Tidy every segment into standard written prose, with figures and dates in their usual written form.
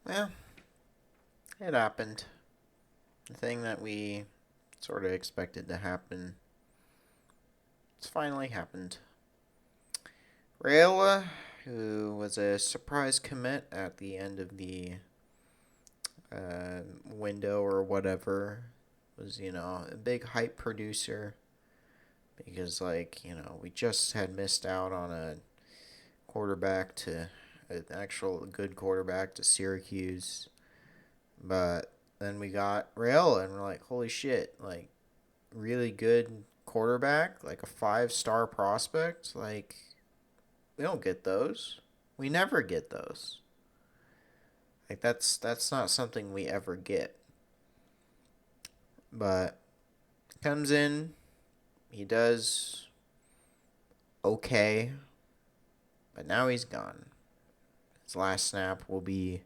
Well, it happened. The thing that we sort of expected to happen, it's finally happened. Raiola, who was a surprise commit at the end of the window or whatever, was, a big hype producer because, we just had missed out on a quarterback to an actual good quarterback to Syracuse. But then we got Raiola, and we're like, holy shit, like, really good quarterback, like a 5-star prospect. Like, we don't get those. We never get those. Like, that's not something we ever get. But comes in, he does okay, but now he's gone. His last snap will be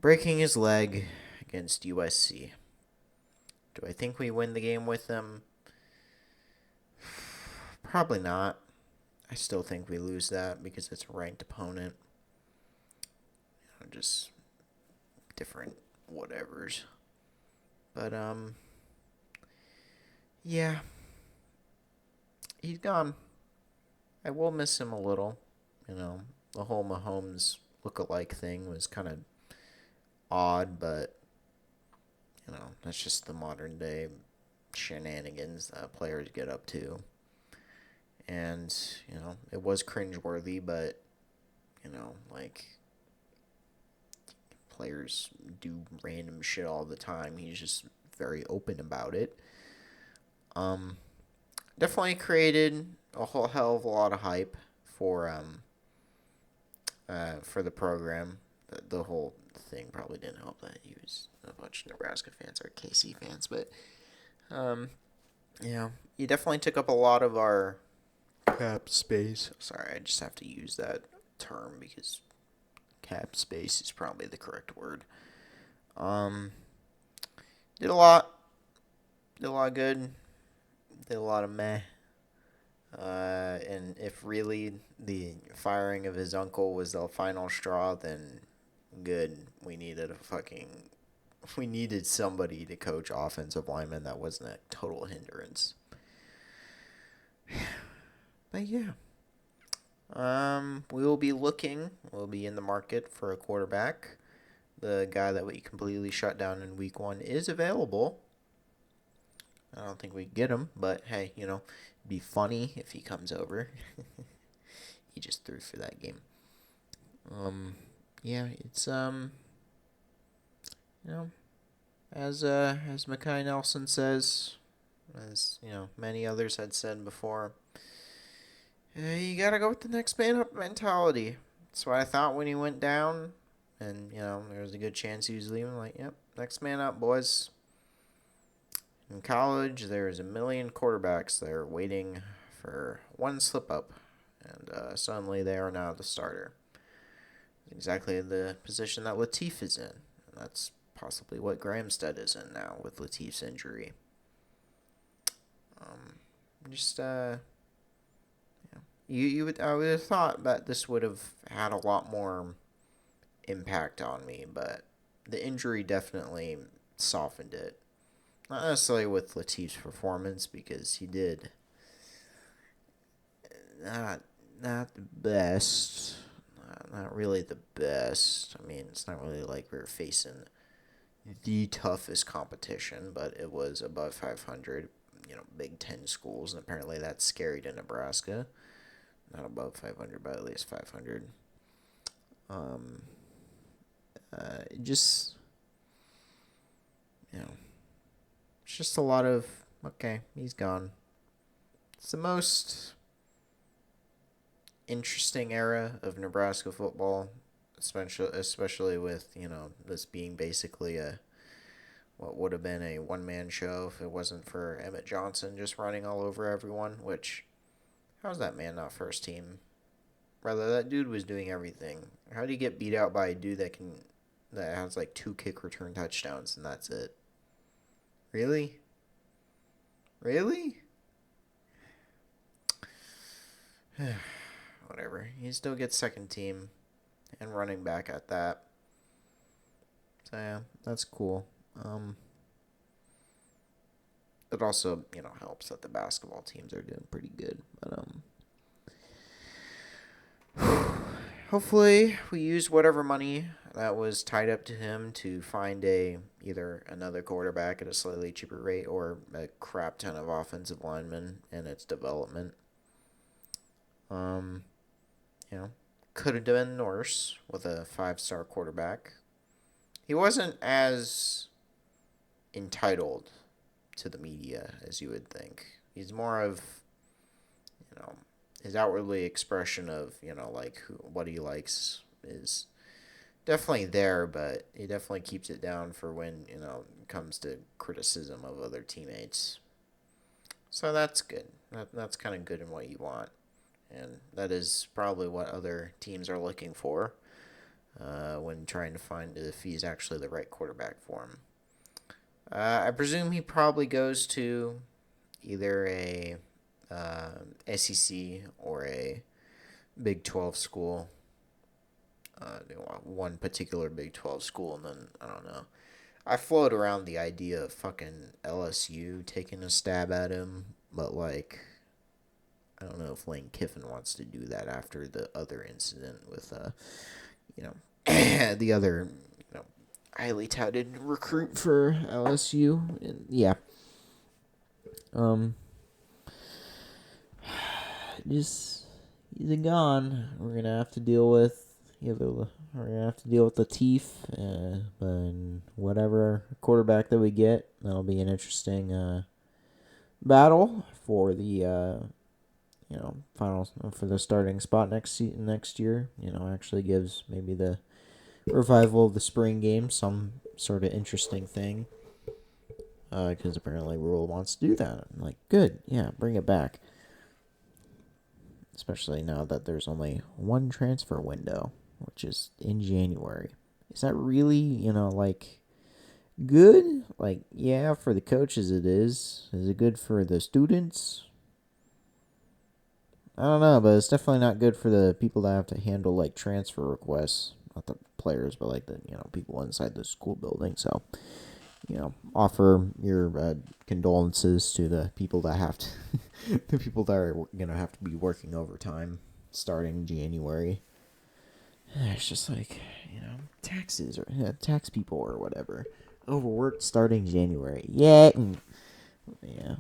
breaking his leg against USC. Do I think we win the game with them? Probably not. I still think we lose that because it's a ranked opponent. Just different whatevers. But yeah, he's gone. I will miss him a little. You know, the whole Mahomes look-alike thing was kind of odd, but that's just the modern day shenanigans that players get up to. And it was cringeworthy, but like players do random shit all the time. He's just very open about it. Um, Definitely created a whole hell of a lot of hype for the program. The whole thing probably didn't help that he was a bunch of Nebraska fans or KC fans, but um, he definitely took up a lot of our cap space. Sorry, I just have to use that term because cap space is probably the correct word. Um, did a lot, did a lot of good, did a lot of meh. And if really the firing of his uncle was the final straw, then good. We needed somebody to coach offensive linemen that wasn't a total hindrance. But yeah, we will be looking. We'll be in the market for a quarterback. The guy that we completely shut down in week 1 is available. I don't think we get him, but hey, it'd be funny if he comes over. He just threw for that game. Um, yeah, it's you know, as Mackay Nelson says, as many others had said before, you gotta go with the next man up mentality. That's what I thought when he went down, and there was a good chance he was leaving. Like, yep, next man up, boys. In college, there's a million quarterbacks there waiting for one slip up, and suddenly they are now the starter. Exactly the position that Latif is in, and that's possibly what Grahamstead is in now with Latif's injury. Um, just I would have thought that this would have had a lot more impact on me, but the injury definitely softened it. Not necessarily with Latif's performance because he did not not the best. Not really the best. I mean, it's not really like we were facing the toughest competition, but it was above 500. Big Ten schools, and apparently that's scary to Nebraska. Not above 500, but at least 500. Um, just you know, it's just a lot of okay. He's gone. It's the most interesting era of Nebraska football, especially with this being basically a what would have been a one-man show if it wasn't for Emmett Johnson just running all over everyone. Which how's that man not first team? Brother, that dude was doing everything. How do you get beat out by a dude that has like 2 kick return touchdowns and that's it? Really? Really? Whatever. He still gets second team and running back at that. So yeah, that's cool. It also helps that the basketball teams are doing pretty good. But hopefully we use whatever money that was tied up to him to find either another quarterback at a slightly cheaper rate or a crap ton of offensive linemen in its development. Um, you know, could have been worse with a 5-star quarterback. He wasn't as entitled to the media as you would think. He's more of, you know, his outwardly expression of, like what he likes is definitely there, but he definitely keeps it down for when, it comes to criticism of other teammates. So that's good. That's kind of good in what you want. And that is probably what other teams are looking for when trying to find if he's actually the right quarterback for him. I presume he probably goes to either a SEC or a Big 12 school. One particular Big 12 school, and then, I don't know. I float around the idea of fucking LSU taking a stab at him, but, like, I don't know if Lane Kiffin wants to do that after the other incident with, you know, the other, highly touted recruit for LSU. And, yeah. Um, just he's gone. We're gonna have to deal with Latif, and whatever quarterback that we get. That'll be an interesting battle for the finals for the starting spot next year. Actually gives maybe the revival of the spring game some sort of interesting thing. Because apparently Rule wants to do that. I'm like, good, yeah, bring it back. Especially now that there's only one transfer window, which is in January. Is that really, good? Like, yeah, for the coaches it is. Is it good for the students? I don't know, but it's definitely not good for the people that have to handle, like, transfer requests. Not the players, but, like, the, people inside the school building. So, offer your condolences to the people that have to, the people that are gonna have to be working overtime starting January. It's just like taxes or tax people or whatever, overworked starting January. Yeah, yeah.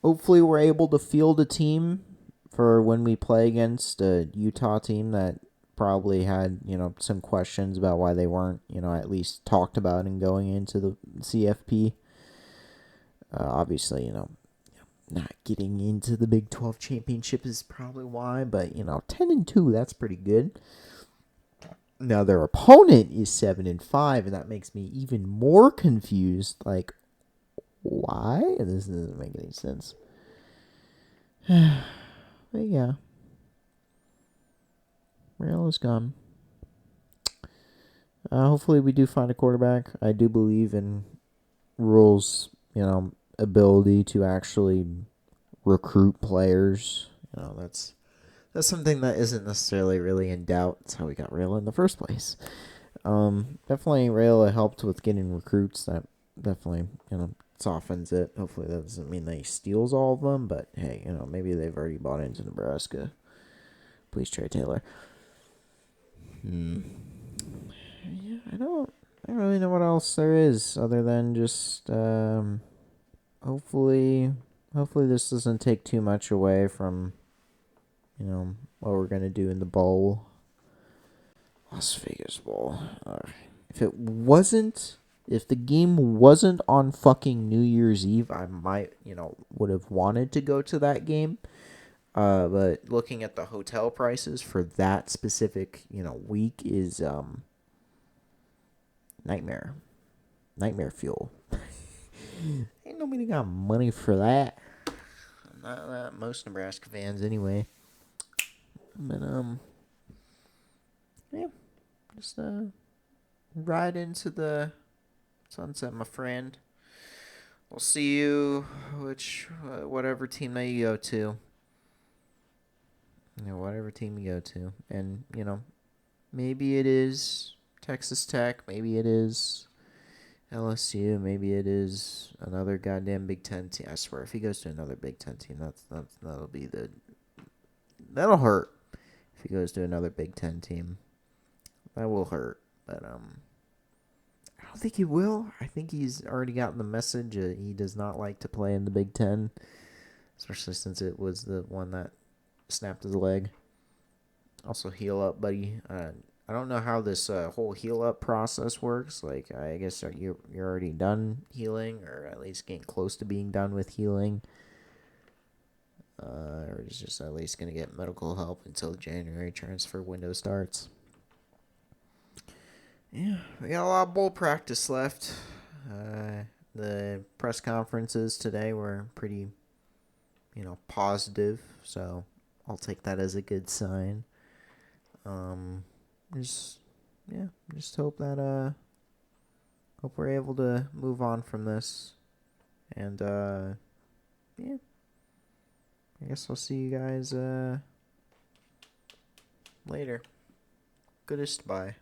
Hopefully we're able to field a team for when we play against a Utah team that probably had, some questions about why they weren't, at least talked about and going into the CFP. Obviously, not getting into the Big 12 championship is probably why, but 10-2, that's pretty good. Now their opponent is 7-5, and that makes me even more confused. Like, why? This doesn't make any sense. But yeah, Raiola's gone. Hopefully we do find a quarterback. I do believe in Rule's, ability to actually recruit players. That's something that isn't necessarily really in doubt. That's how we got Raiola in the first place. Definitely Raiola helped with getting recruits. That definitely, softens it. Hopefully that doesn't mean that he steals all of them, but hey, maybe they've already bought into Nebraska. Please, Trey Taylor. Yeah, I don't really know what else there is other than just hopefully this doesn't take too much away from what we're gonna do in the bowl. Las Vegas Bowl. If the game wasn't on fucking New Year's Eve, I might, would have wanted to go to that game. But looking at the hotel prices for that specific, week is nightmare. Nightmare fuel. Ain't nobody got money for that. Not most Nebraska fans anyway. But yeah, just ride into the sunset, my friend. We'll see you whatever team that you go to. Whatever team you go to. And, maybe it is Texas Tech. Maybe it is LSU. Maybe it is another goddamn Big Ten team. I swear, if he goes to another Big Ten team, that'll hurt. If he goes to another Big Ten team, that will hurt. But I don't think he will. I think he's already gotten the message. He does not like to play in the Big Ten, especially since it was the one that snapped his leg. Also, heal up, buddy. I don't know how this whole heal up process works. Like, I guess you're already done healing, or at least getting close to being done with healing. Or is just at least gonna get medical help until January transfer window starts. Yeah, we got a lot of bowl practice left. The press conferences today were pretty, positive, so I'll take that as a good sign. Just just hope that hope we're able to move on from this, and yeah, I guess I'll see you guys later. Goodest bye.